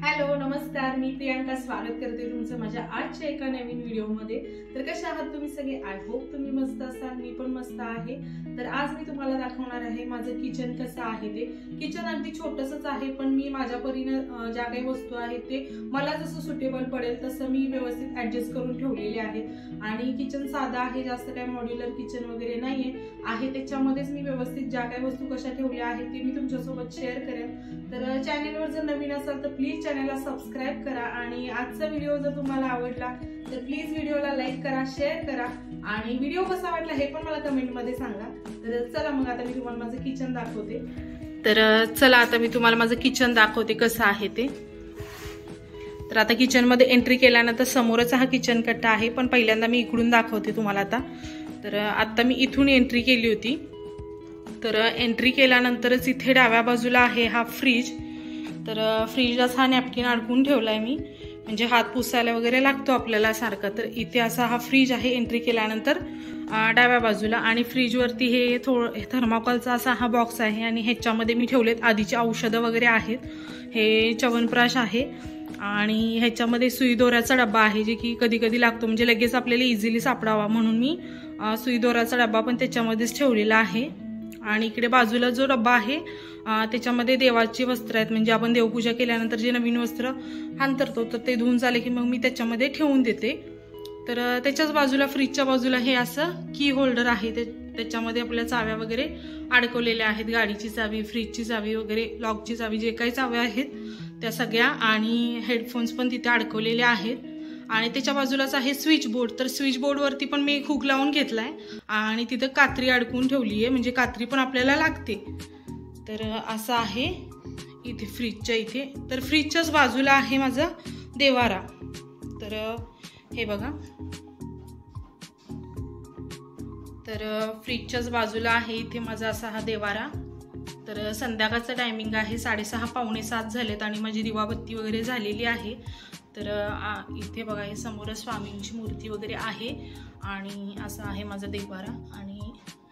Hello नमस्कार, मी प्रियांका स्वागत करते तुमचं माझ्या आजच्या एका नवीन व्हिडिओमध्ये। तर कशा आहात तुम्ही सगळे? आय होप तुम्ही मस्त असाल, मी पण मस्त आहे। तर आज मी तुम्हाला दाखवणार आहे माझं किचन कसं आहे ते। किचन अगदी छोटंसंच आहे, पण मी माझ्या परीने ज्या काही वस्तू आहेत ते मला जसं सुटेबल पडेल तसं मी व्यवस्थित ऍडजस्ट करून ठेवलेले आहेत। आणि किचन साधा आहे, जास्त काही मॉड्युलर किचन वगैरे नाहीये, त्याच्यामध्येच मी व्यवस्थित ज्या काही वस्तू कशा ठेवल्या आहेत ते मी तुमच्यासोबत शेअर करेन। तर चॅनलवर जर नवीन असाल तर प्लीज चॅनलला सबस्क्राइब करा आणि आजचा व्हिडिओ जर तुम्हाला आवडला तर प्लीज व्हिडिओला लाईक करा, शेअर करा आणि व्हिडिओ कसा वाटला हे पण मला कमेंट मध्ये सांगा। तर चला मग आता मी तुम्हाला माझं किचन दाखवते। तर चला आता मी तुम्हाला माझं किचन दाखवते कसं आहे ते। तर आता किचन मध्ये एंट्री केल्यानंतर समोरच हा किचन कट्टा आहे, पण पहिल्यांदा मी इकडून दाखवते तुम्हाला आता। तर आता मी इथून एंट्री केली होती। तर एंट्री केल्यानंतरच इथे डाव्या बाजूला आहे हा फ्रीज। तर फ्रीजलाच हा नॅपकिन अडकून ठेवलाय मी, म्हणजे हात पुसायला वगैरे लागतो आपल्याला सारखा। तर इथे असा हा फ्रीज आहे एंट्री केल्यानंतर डाव्या बाजूला, आणि फ्रीजवरती हे थर्माकोलचा असा हा बॉक्स आहे आणि ह्याच्यामध्ये मी ठेवलेत आधीची औषधं वगैरे आहेत। हे च्यवनप्राश आहे आणि ह्याच्यामध्ये सुई दोऱ्याचा डब्बा आहे, जे की कधी कधी लागतो, म्हणजे लगेच आपल्याला इझिली सापडावा म्हणून मी सुई दोऱ्याचा डब्बा पण त्याच्यामध्येच ठेवलेला आहे। आणि इकडे बाजूला जो डब्बा आहे त्याच्यामध्ये देवाची वस्त्र आहेत, म्हणजे आपण देवपूजा केल्यानंतर जे नवीन वस्त्र अंतरतो तर ते धुवून झाले की मग मी त्याच्यामध्ये ठेवून देते। तर त्याच्याच बाजूला फ्रीजच्या बाजूला हे असं की होल्डर आहे, त्याच्यामध्ये आपल्या चाव्या वगैरे अडकवलेल्या आहेत, गाडीची चावी, फ्रीजची चावी वगैरे, लॉकची चावी, जे काही चाव्या आहेत त्या सगळ्या, आणि हेडफोन्स पण तिथे अडकवलेले आहेत। आणि त्याच्या बाजूलाच आहे स्विच बोर्ड। तर स्विच बोर्डवरती पण मी हुक लावून घेतलाय आणि तिथं कात्री अडकून ठेवली आहे, म्हणजे कात्री पण आपल्याला लागते। तर असं आहे इथे फ्रीजच्या इथे। तर फ्रीजच्याच बाजूला आहे माझा देवारा। तर हे बघा, तर फ्रीजच्याच बाजूला आहे इथे माझा असा हा देवारा। तर संध्याकाळचं टायमिंग आहे, 6:30 पावणे 7 झालेत आणि माझी दिवाबत्ती वगैरे झालेली आहे। तर इथे बघा, हे समोर स्वामींची मूर्ती वगैरे आहे आणि असा आहे माझा देवारा। आणि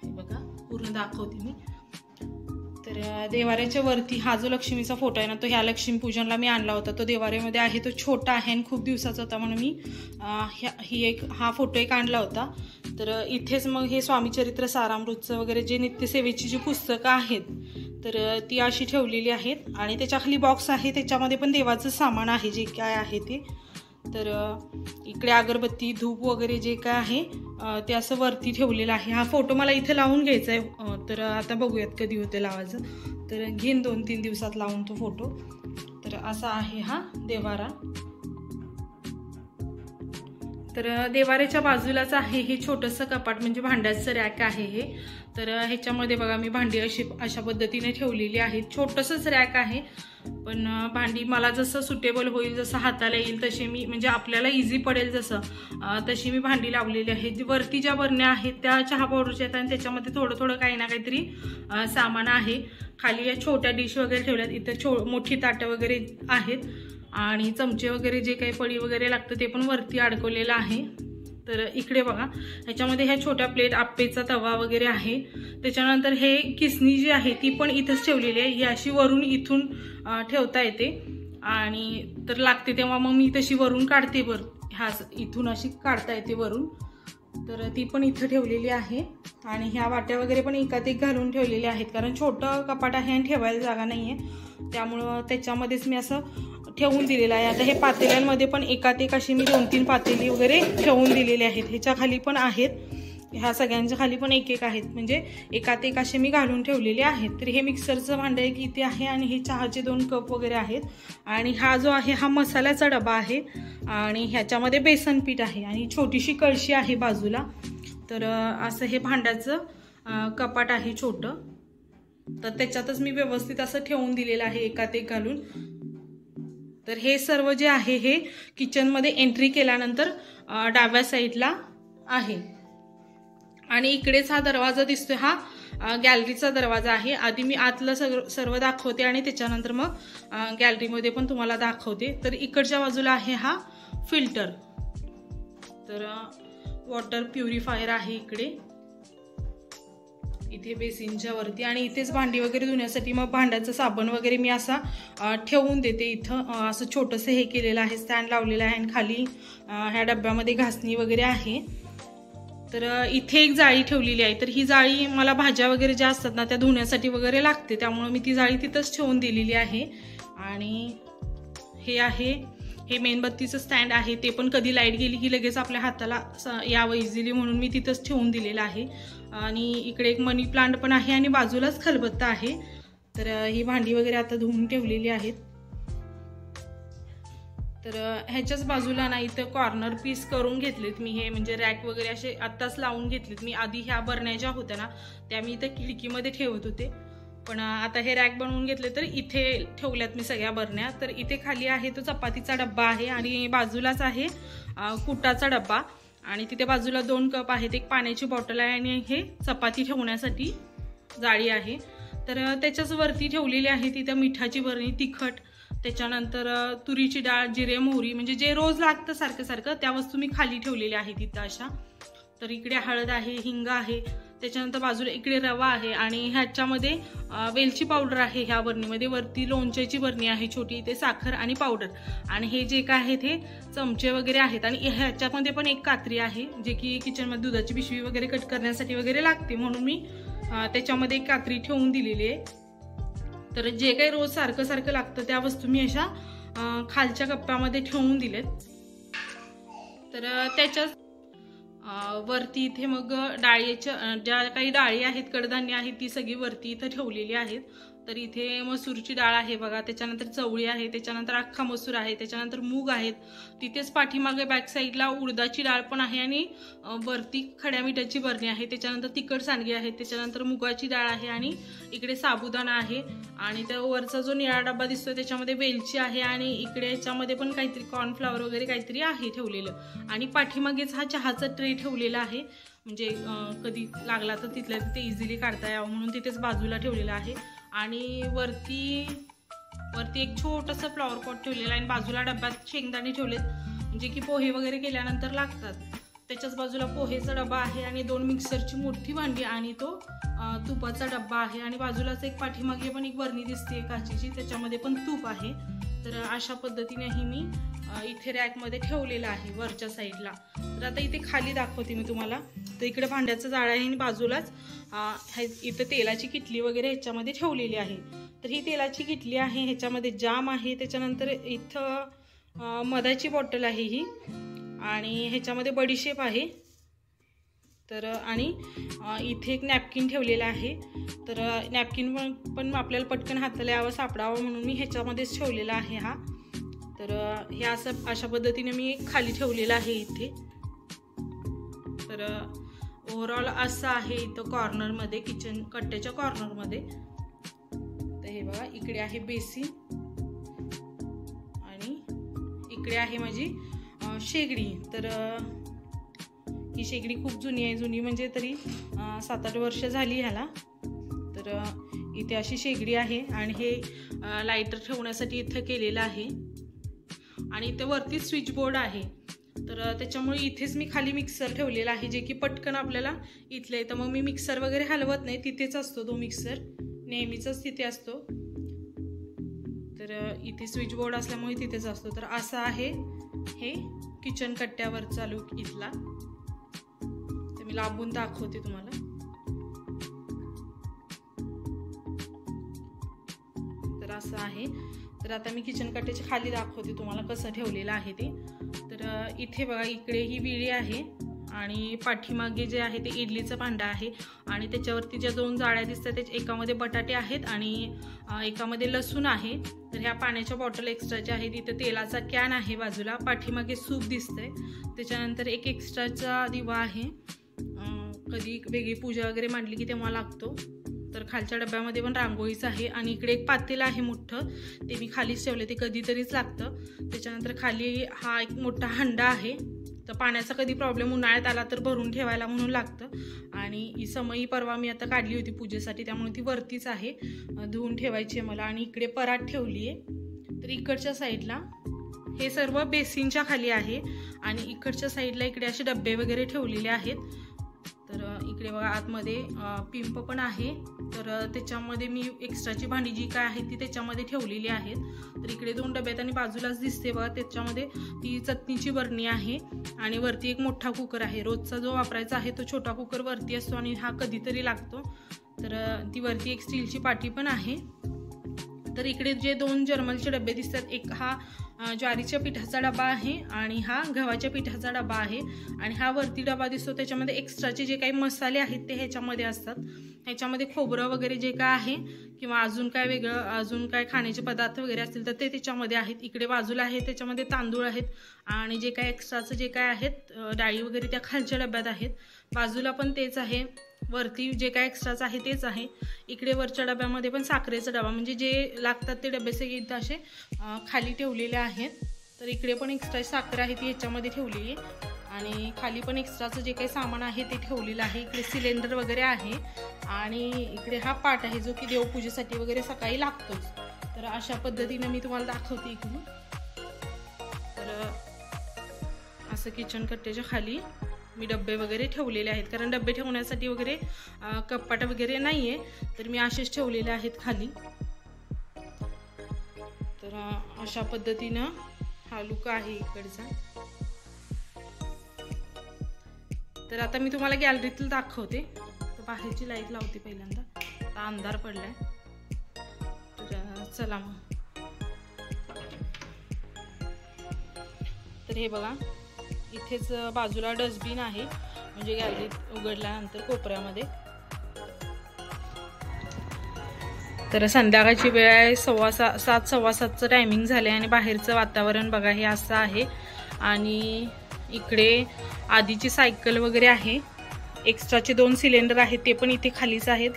हे बघा पूर्ण दाखवते मी। तर देवाऱ्याच्या वरती हा जो लक्ष्मीचा फोटो आहे ना, तो ह्या लक्ष्मी पूजनला मी आणला होता, तो देवाऱ्यामध्ये आहे, तो छोटा आहे आणि खूप दिवसाचा होता म्हणून मी हा फोटो एक आणला होता। तर इथेच मग हे स्वामी चरित्र सारामृतचं वगैरे जे नित्यसेवेची जी पुस्तकं आहेत तर ती अशी ठेवलेली आहेत। आणि त्याच्या खाली बॉक्स आहे, त्याच्यामध्ये पण देवाचं सामान आहे जे काय आहे ते। तर इकडे अगरबत्ती, धूप वगैरे जे काय आहे ते असं वरती ठेवलेलं आहे। हा फोटो मला इथे लावून घ्यायचा आहे, तर आता बघूयात कधी होते लावायचं, तर घेईन 2-3 दिवसात लावून तो फोटो। तर असा आहे हा देवारा। तर देवाऱ्याच्या बाजूलाच आहे हे छोटंसं कपाट, म्हणजे भांड्याचं रॅक आहे हे। तर ह्याच्यामध्ये बघा मी भांडी अशा पद्धतीने ठेवलेली आहेत, छोटंसंच रॅक आहे, पण भांडी मला जसं सुटेबल होईल, जसं हाताला येईल तशी मी, म्हणजे आपल्याला इझी पडेल जसं तशी मी भांडी लावलेली आहे। वरती ज्या बरण्या आहेत त्या चहा पावडरच्या आहेत आणि त्याच्यामध्ये थोडं थोडं काही ना काहीतरी सामान आहे। खाली या छोट्या डिश वगैरे ठेवल्यात, इथं मोठी ताटं वगैरे आहेत आणि चमचे वगैरे जे काही पडी वगैरे लागतं ते पण वरती अडकवलेलं आहे। तर इकडे बघा, ह्याच्यामध्ये ह्या छोट्या प्लेट, आप्पेचा तवा वगैरे आहे। त्याच्यानंतर हे किसणी जी आहे ती पण इथंच ठेवलेली आहे, ही अशी वरून इथून ठेवता येते आणि तर लागते तेव्हा मग मी तशी वरून काढते, ह्या इथून अशी काढता येते वरून, तर ती पण इथं ठेवलेली आहे। आणि ह्या वाट्या वगैरे पण एकात एक घालून ठेवलेल्या आहेत, कारण छोटं कपाट आहे आणि ठेवायला जागा नाहीये, त्यामुळं त्याच्यामध्येच मी असं ठेवून दिलेलं आहे। आता हे पातेल्यांमध्ये पण एकात एक अशी मी 2-3 पातेली वगैरे ठेवून दिलेले आहेत। ह्याच्या खाली पण आहेत, ह्या सगळ्यांच्या खाली पण एक आहेत, म्हणजे एकात एक असे मी घालून ठेवलेले आहेत। तर हे मिक्सरचं भांडं एक इथे आहे आणि हे चहाचे 2 कप वगैरे आहेत। आणि हा जो आहे हा मसाल्याचा डबा आहे आणि ह्याच्यामध्ये बेसन पीठ आहे आणि छोटीशी कळशी आहे बाजूला। तर असं हे भांड्याचं कपाट आहे छोटं, तर त्याच्यातच मी व्यवस्थित असं ठेवून दिलेलं आहे एकात एक घालून। तर हे सर्व जे आहे हे किचनमध्ये एंट्री केल्यानंतर डाव्या साईडला आहे। आणि इकडेच हा दरवाजा दिसतोय, हा गॅलरीचा दरवाजा आहे। आधी मी आतलं सर्व दाखवते आणि त्याच्यानंतर मग गॅलरीमध्ये पण तुम्हाला दाखवते। तर इकडच्या बाजूला आहे हा फिल्टर, तर वॉटर प्युरिफायर आहे इकडे। इथे बेसिनच्या वरती आणि इथेच भांडी वगैरे धुण्यासाठी मग भांड्याचं साबण वगैरे मी असा ठेवून देते। इथं असं छोटंसं हे केलेलं आहे, स्टँड लावलेलं आहे आणि खाली ह्या डब्यामध्ये घासणी वगैरे आहे। तर इथे एक जाळी ठेवलेली आहे, तर ही जाळी मला भाज्या वगैरे ज्या असतात ना त्या धुण्यासाठी वगैरे लागते, त्यामुळे मी ती जाळी तिथंच ठेवून दिलेली आहे। आणि हे आहे हे मेणबत्तीचं स्टँड आहे, ते पण कधी लाईट गेली की लगेच आपल्या हाताला यावं इझिली म्हणून मी तिथंच ठेवून दिलेलं आहे। आणि इकडे एक मनी प्लांट पण आहे आणि बाजूलाच खलबत्ता आहे। तर ही भांडी वगैरे आता धुवून ठेवलेली आहेत। तर ह्याच्याच बाजूला ना इथं कॉर्नर पीस करून घेतलेत मी, हे म्हणजे रॅक वगैरे असे आत्ताच लावून घेतलेत मी। आधी ह्या बरण्या ज्या होत्या ना त्या मी इथं खिडकीमध्ये ठेवत होते, पण आता हे रॅक बनवून घेतले तर इथे ठेवल्यात मी सगळ्या बरण्या। तर इथे खाली आहे तो चपातीचा डब्बा आहे आणि बाजूलाच आहे कुटाचा डब्बा आणि तिथे बाजूला 2 कप आहेत, एक पाण्याची बॉटल आहे आणि हे चपाती ठेवण्यासाठी जाळी आहे। तर त्याच्याच वरती ठेवलेली आहे तिथं मिठाची बरणी, तिखट, त्याच्यानंतर तुरीची डाळ, जिरे, मोहरी, म्हणजे जे रोज लागतं सारखं सारखं त्या वस्तू मी खाली ठेवलेल्या आहे तिथं अशा। तर इकडे हळद आहे, हिंग आहे, त्याच्यानंतर बाजूला इकडे रवा आहे आणि ह्याच्यामध्ये वेलची पावडर आहे ह्या बरणीमध्ये। वरती लोणच्याची बरणी आहे छोटी, इथे साखर आणि पावडर आणि हे जे काय आहे ते चमचे वगैरे आहेत आणि ह्याच्यामध्ये पण एक कात्री आहे जे की किचनमध्ये दुधाची पिशवी वगैरे कट करण्यासाठी वगैरे लागते, म्हणून मी त्याच्यामध्ये एक कात्री ठेवून दिलेली आहे। तर जे काही रोज सारखं सारखं लागतं त्या वस्तू मी अशा खालच्या कप्प्यामध्ये ठेवून दिलेत। तर त्याच्याच वरती इथे मग डाळीच्या ज्या काही डाळी आहेत, कडधान्य आहेत, ती सगळी वरती इथं ठेवलेली आहेत। तर इथे मसूरची डाळ आहे बघा, त्याच्यानंतर चवळी आहे, त्याच्यानंतर अख्खा मसूर आहे, त्याच्यानंतर मूग आहेत, तिथेच पाठीमागे बॅक साईडला उडदाची डाळ पण आहे आणि वरती खड्या मिठाची बरणी आहे, त्याच्यानंतर तिखट सांडगे आहेत, त्याच्यानंतर मुगाची डाळ आहे आणि इकडे साबुदाणा आहे आणि त्या वरचा जो निळा डब्बा दिसतोय त्याच्यामध्ये वेलची आहे आणि इकडे याच्यामध्ये पण काहीतरी कॉर्नफ्लॉवर वगैरे काहीतरी आहे ठेवलेलं आणि पाठीमागेच हा चहाचा ट्रे ठेवलेला आहे, म्हणजे कधी लागला तर तिथल्या तिथे इझिली काढता यावं म्हणून तिथेच बाजूला ठेवलेला आहे। आणि वरती एक छोटंसं फ्लॉवर पॉट ठेवलेलं आहे आणि बाजूला डब्यात शेंगदाणे ठेवलेत, म्हणजे की पोहे वगैरे केल्यानंतर लागतात। त्याच्याच बाजूला पोहेचा डबा आहे आणि 2 मिक्सरची मोठी भांडी आणि तो तुपाचा डब्बा आहे आणि बाजूलाच एक पाठीमागे पण एक बरणी दिसते काचेची, त्याच्यामध्ये पण तूप आहे। तर अशा पद्धतीनेही मी इथे रॅकमध्ये ठेवलेलं आहे वरच्या साईडला। तर आता इथे खाली दाखवते मी तुम्हाला। तर इकडे भांड्याचं जाळं आहे आणि बाजूलाच इथं तेलाची किटली वगैरे ह्याच्यामध्ये ठेवलेली आहे। तर ही तेलाची किटली आहे, ह्याच्यामध्ये जाम आहे, त्याच्यानंतर इथं मधाची बॉटल आहे ही आणि ह्याच्यामध्ये बडीशेप आहे। तर आणि इथे एक नॅपकिन ठेवलेला आहे, तर नॅपकिन पण आपल्याला पटकन हाताला यावं सापडावं म्हणून मी ह्याच्यामध्येच ठेवलेला आहे हा। तर हे अशा पद्धतीने मी खाली ठेवलेलं आहे इथे। तर ओव्हरऑल असं आहे इथं कॉर्नरमध्ये, किचन कट्ट्याच्या कॉर्नरमध्ये। तर हे बघा इकडे आहे बेसिन आणि इकडे आहे माझी शेगडी। तर ही शेगडी खूप जुनी आहे, जुनी म्हणजे तरी 7-8 वर्ष झाली ह्याला। तर इथे अशी शेगडी आहे आणि हे लायटर ठेवण्यासाठी इथं केलेलं आहे आणि इथे वरती स्विच बोर्ड आहे। तर त्याच्यामुळे इथेच मी खाली मिक्सर ठेवलेला आहे, जे की पटकन आपल्याला इथले येतं। मग मी मिक्सर वगैरे हलवत नाही, तिथेच असतो तो मिक्सर, नेहमीच तिथे असतो। तर इथे स्विच बोर्ड असल्यामुळे तिथेच असतो। तर असं आहे हे किचन कट्ट्यावरचा लूक इथला। तर मी लांबून दाखवते तुम्हाला। तर असं आहे। तर आता मी किचन कट्ट्याच्या खाली दाखवते तुम्हाला कसं ठेवलेलं आहे ते। तर इथे बघा इकडे ही विळी आहे आणि पाठीमागे जे आहे ते इडलीचं भांडं आहे आणि त्याच्यावरती ज्या 2 जाळ्या दिसतात त्याच्या एकामध्ये बटाटे आहेत आणि एकामध्ये लसूण आहे। तर ह्या पाण्याच्या बॉटल एक्स्ट्राच्या आहेत, इथे तेलाचा कॅन आहे बाजूला, पाठीमागे सूप दिसतंय, त्याच्यानंतर एक एक्स्ट्राचा दिवा आहे, कधी वेगळी पूजा वगैरे मांडली की तेव्हा लागतो। तर खालच्या डब्यामध्ये पण रांगोळीच आहे आणि इकडे एक पातेलं आहे मोठं, ते मी खालीच ठेवले, ते कधीतरीच लागतं। त्याच्यानंतर खाली हा एक मोठा हंडा आहे, तर पाण्याचा कधी प्रॉब्लेम उन्हाळ्यात आला तर भरून ठेवायला म्हणून लागतं। आणि ही समई परवा मी आता काढली होती पूजेसाठी, त्यामुळे ती वरतीच आहे, धुवून ठेवायची आहे मला। आणि इकडे परात ठेवली आहे। तर इकडच्या साईडला हे सर्व बेसिनच्या खाली आहे आणि इकडच्या साईडला इकडे असे डब्बे वगैरे ठेवलेले आहेत। तर इकडे बघा आतमध्ये पिंप पण आहे, तर त्याच्यामध्ये मी एक्स्ट्राची भांडी जी काय आहे ती त्याच्यामध्ये ठेवलेली आहेत. तर इकडे 2 डब्यात आणि बाजूलाच दिसते बघा, त्याच्यामध्ये ती चटणीची बरणी आहे आणि वरती एक मोठा कुकर आहे. रोजचा जो वापरायचा आहे तो छोटा कुकर वरती असतो आणि हा कधीतरी लागतो. तर ती वरती एक स्टीलची पाटी पण आहे. तर इकडे जे 2 जर्मलचे डबे दिसतात, एक हा ज्वारीच्या पिठाचा डबा आहे आणि हा गव्हाच्या पिठाचा डबा आहे. आणि हा वरती डबा दिसतो त्याच्यामध्ये एक्स्ट्राचे जे काही मसाले आहेत ते ह्याच्यामध्ये असतात. ह्याच्यामध्ये खोबरं वगैरे जे काय आहे किंवा अजून काय वेगळं अजून काय खाण्याचे पदार्थ वगैरे असतील तर ते त्याच्यामध्ये आहेत. इकडे बाजूला आहे त्याच्यामध्ये तांदूळ आहेत आणि जे काय एक्स्ट्राचं जे काय आहेत डाळी वगैरे त्या खालच्या डब्यात आहेत. बाजूला पण तेच आहे, वरती जे काय एक्स्ट्राचं आहे तेच आहे. इकडे वरच्या डब्यामध्ये पण साखरेचा डबा म्हणजे जे लागतात ते डबे सगळे इथं असे खाली ठेवलेले आहेत. तर इकडे पण एक्स्ट्रा साखर आहे ती ह्याच्यामध्ये ठेवलेली आहे आणि खाली पण एक्स्ट्राचं जे काही सामान आहे ते ठेवलेलं आहे. इकडे सिलेंडर वगैरे आहे आणि इकडे हा पाट आहे जो की देवपूजेसाठी वगैरे सकाळी लागतोच. तर अशा पद्धतीने मी तुम्हाला दाखवते इकडून. तर असं किचन कट्ट्याच्या खाली मी डब्बे वगैरे ठेवलेले आहेत, कारण डब्बे ठेवण्यासाठी वगैरे कपाट वगैरे नाही आहे, तर मी असेच ठेवलेले आहेत खाली. तर अशा पद्धतीनं हा लुक आहे इकडचा. तर आता मी तुम्हाला गॅलरीतील दाखवते. तर बाहेरची लाईट लावते पहिल्यांदा, आता अंधार पडलाय. तर चला मग. तर हे बघा इथेच बाजूला डस्टबिन आहे, म्हणजे गॅलरीत उघडल्यानंतर कोपऱ्यामध्ये. तर संध्याकाळची वेळ आहे, 7:15 टायमिंग झाले आणि बाहेरचं वातावरण बघा हे असं आहे. आणि इकडे आधीची सायकल वगैरे आहे. एक्स्ट्राचे 2 सिलेंडर आहेत ते पण इथे खालीच आहेत.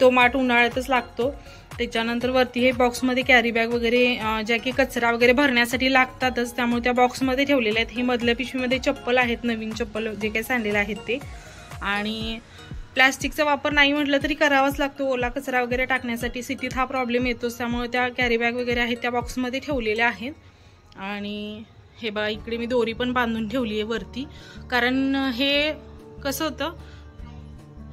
तो माठ उन्हाळ्यातच लागतो. त्याच्यानंतर वरती हे बॉक्समध्ये कॅरी बॅग वगैरे ज्या की कचरा वगैरे भरण्यासाठी लागतातच, त्यामुळे त्या बॉक्समध्ये ठेवलेले आहेत. ही मधल्या पिशवीमध्ये चप्पल आहेत, नवीन चप्पल जे काही सँडल आहेत ते. आणि प्लॅस्टिकचा वापर नाही म्हटलं तरी करावाच लागतो ओला कचरा वगैरे टाकण्यासाठी. सिटीत हा प्रॉब्लेम येतोच, त्यामुळे त्या कॅरी बॅग वगैरे आहेत त्या बॉक्समध्ये ठेवलेल्या आहेत. आणि हे बघा इकडे मी दोरी पण बांधून ठेवली आहे वरती, कारण हे कसं होतं,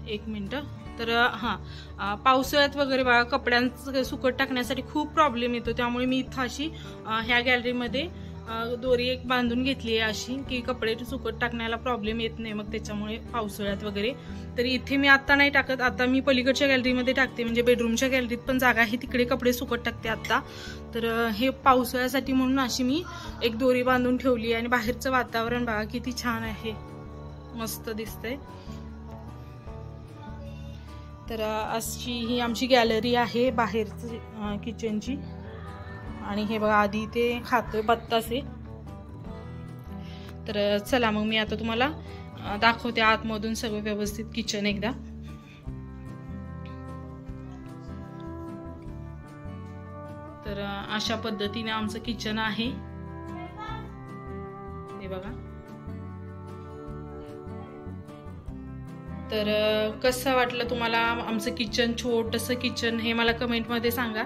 1 मिनटं. तर हां, पावसाळ्यात वगैरे बघा कपड्यांचं सुकट टाकण्यासाठी खूप प्रॉब्लेम येतो, त्यामुळे मी इथं अशी ह्या गॅलरीमध्ये दोरी एक बांधून घेतली आहे अशी की कपडे सुकट टाकण्याला प्रॉब्लेम येत नाही मग त्याच्यामुळे पावसाळ्यात वगैरे. तर इथे मी आत्ता नाही टाकत, आता मी पलीकडच्या गॅलरीमध्ये टाकते, म्हणजे बेडरूमच्या गॅलरीत पण जागा आहे तिकडे कपडे सुकट टाकते आत्ता. तर हे पावसाळ्यासाठी म्हणून अशी मी एक दोरी बांधून ठेवली आहे. आणि बाहेरचं वातावरण बघा किती छान आहे, मस्त दिसतंय. तर अशी ही आमची गॅलरी आहे बाहेरची किचनची. आणि हे बघा आधी ते खातोय बत्तासे. तर चला मग मी आता तुम्हाला दाखवते आतमधून सगळं व्यवस्थित किचन एकदा. तर अशा पद्धतीने आमचं किचन आहे हे बघा. तर कसं वाटलं तुम्हाला आमचं किचन, छोटंसं किचन, हे मला कमेंटमध्ये सांगा.